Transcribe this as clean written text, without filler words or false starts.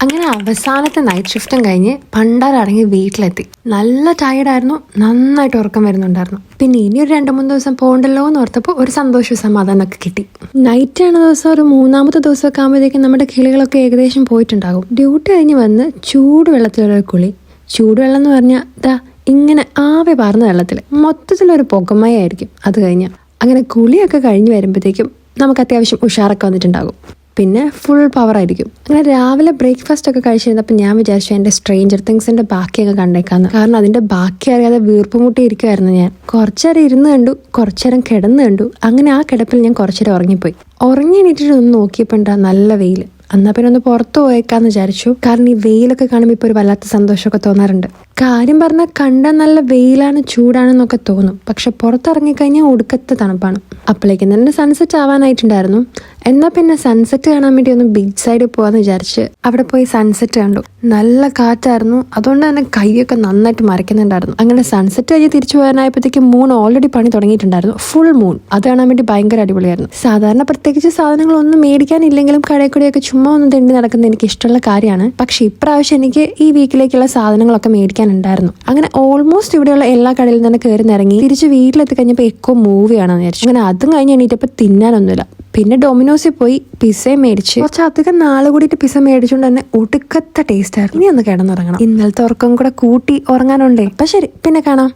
അങ്ങനെ അവസാനത്തെ നൈറ്റ് ഷിഫ്റ്റും കഴിഞ്ഞ് പണ്ടാരടങ്ങി വീട്ടിലെത്തി. നല്ല ടയർഡായിരുന്നു, നന്നായിട്ട് ഉറക്കം വരുന്നുണ്ടായിരുന്നു. പിന്നെ ഇനി ഒരു 2-3 ദിവസം പോകണ്ടല്ലോ എന്ന് ഓർത്തപ്പോൾ ഒരു സന്തോഷവും സമാധാനമൊക്കെ കിട്ടി. നൈറ്റാണ് ദിവസം, ഒരു 3-ാമത്തെ ദിവസമൊക്കെ ആകുമ്പോഴത്തേക്കും നമ്മുടെ കിളികളൊക്കെ ഏകദേശം പോയിട്ടുണ്ടാകും. ഡ്യൂട്ടി കഴിഞ്ഞ് വന്ന് ചൂടുവെള്ളത്തിലൊരു കുളി. ചൂടുവെള്ളം എന്ന് പറഞ്ഞാൽ ദാ ഇങ്ങനെ ആവി പാർന്ന വെള്ളത്തിൽ മൊത്തത്തിലൊരു പുകമയായിരിക്കും. അത് കഴിഞ്ഞാൽ അങ്ങനെ കുളിയൊക്കെ കഴിഞ്ഞ് വരുമ്പോഴത്തേക്കും നമുക്ക് അത്യാവശ്യം ഉഷാറൊക്കെ വന്നിട്ടുണ്ടാകും. പിന്നെ ഫുൾ പവർ ആയിരിക്കും. അങ്ങനെ രാവിലെ ബ്രേക്ക്ഫാസ്റ്റ് ഒക്കെ കഴിച്ചിരുന്നപ്പോൾ ഞാൻ വിചാരിച്ചു എൻ്റെ സ്ട്രേഞ്ചർ തിങ്സിന്റെ ബാക്കിയൊക്കെ കണ്ടേക്കാന്ന്. കാരണം അതിന്റെ ബാക്കി അറിയാതെ വീർപ്പുമുട്ടി ഇരിക്കുമായിരുന്നു ഞാൻ. കുറച്ചേരം ഇരുന്ന് കണ്ടു, കുറച്ചേരം കിടന്ന് കണ്ടു. അങ്ങനെ ആ കിടപ്പിൽ ഞാൻ കുറച്ചേരം ഉറങ്ങിപ്പോയി. ഉറങ്ങി എണീറ്റിട്ട് ഒന്ന് നോക്കിയപ്പോൾ ഉണ്ടാ നല്ല വെയിൽ. എന്നാൽ പിന്നെ ഒന്ന് പുറത്ത് പോയേക്കാന്ന് വിചാരിച്ചു. കാരണം ഈ വെയിലൊക്കെ കാണുമ്പോൾ ഇപ്പോൾ ഒരു വല്ലാത്ത സന്തോഷമൊക്കെ തോന്നാറുണ്ട്. കാര്യം പറഞ്ഞാൽ കണ്ടാൽ നല്ല വെയിലാണ്, ചൂടാണെന്നൊക്കെ തോന്നും. പക്ഷെ പുറത്തിറങ്ങിക്കഴിഞ്ഞാൽ ഒടുക്കത്തെ തണുപ്പാണ്. അപ്പോഴേക്കും തന്നെ സൺസെറ്റ് ആവാനായിട്ടുണ്ടായിരുന്നു. എന്നാൽ പിന്നെ സൺസെറ്റ് കാണാൻ വേണ്ടി ഒന്ന് ബീച്ച് സൈഡിൽ പോകാമെന്ന് വിചാരിച്ച് അവിടെ പോയി സൺസെറ്റ് കണ്ടു. നല്ല കാറ്റായിരുന്നു, അതുകൊണ്ട് തന്നെ കൈയൊക്കെ നന്നായിട്ട് മരയ്ക്കുന്നുണ്ടായിരുന്നു. അങ്ങനെ സൺസെറ്റ് കഴിഞ്ഞ് തിരിച്ചു പോകാനായപ്പോഴത്തേക്കും മൂൺ ഓൾറെഡി പണി തുടങ്ങിയിട്ടുണ്ടായിരുന്നു. Full moon. അത് കാണാൻ വേണ്ടി ഭയങ്കര അടിപൊളിയായിരുന്നു. സാധാരണ പ്രത്യേകിച്ച് സാധനങ്ങളൊന്നും മേടിക്കാനില്ലെങ്കിലും കടയിൽ കൂടെയൊക്കെ ചുമ്മാ ഒന്ന് തെണ്ടി നടക്കുന്നത് എനിക്ക് ഇഷ്ടമുള്ള കാര്യമാണ്. പക്ഷെ ഇപ്രാവശ്യം എനിക്ക് ഈ വീക്കിലേക്കുള്ള സാധനങ്ങളൊക്കെ മേടിക്കാനുണ്ടായിരുന്നു. അങ്ങനെ ഓൾമോസ്റ്റ് ഇവിടെയുള്ള എല്ലാ കടയിലും തന്നെ കയറി നിറങ്ങി തിരിച്ച് വീട്ടിലെത്തി കഴിഞ്ഞപ്പോൾ എക്കോ മൂവിയാണെന്ന് വിചാരിച്ചു. അങ്ങനെ അതും കഴിഞ്ഞ് എണീറ്റപ്പോൾ തിന്നാനൊന്നുമില്ല. പിന്നെ ഡൊമിനോസിൽ പോയി പിസ്സയും മേടിച്ച് കുറച്ചധികം നാളെ കൂടിയിട്ട് പിസ്സ മേടിച്ചുകൊണ്ട് തന്നെ ഒടുക്കത്തെ ടേസ്റ്റ് ആയിരുന്നു. ഇനി ഒന്ന് കിടന്നുറങ്ങണം. ഇന്നലത്തെ ഉറക്കം കൂടെ കൂട്ടി ഉറങ്ങാനുണ്ടേ. അപ്പം ശരി, പിന്നെ കാണാം.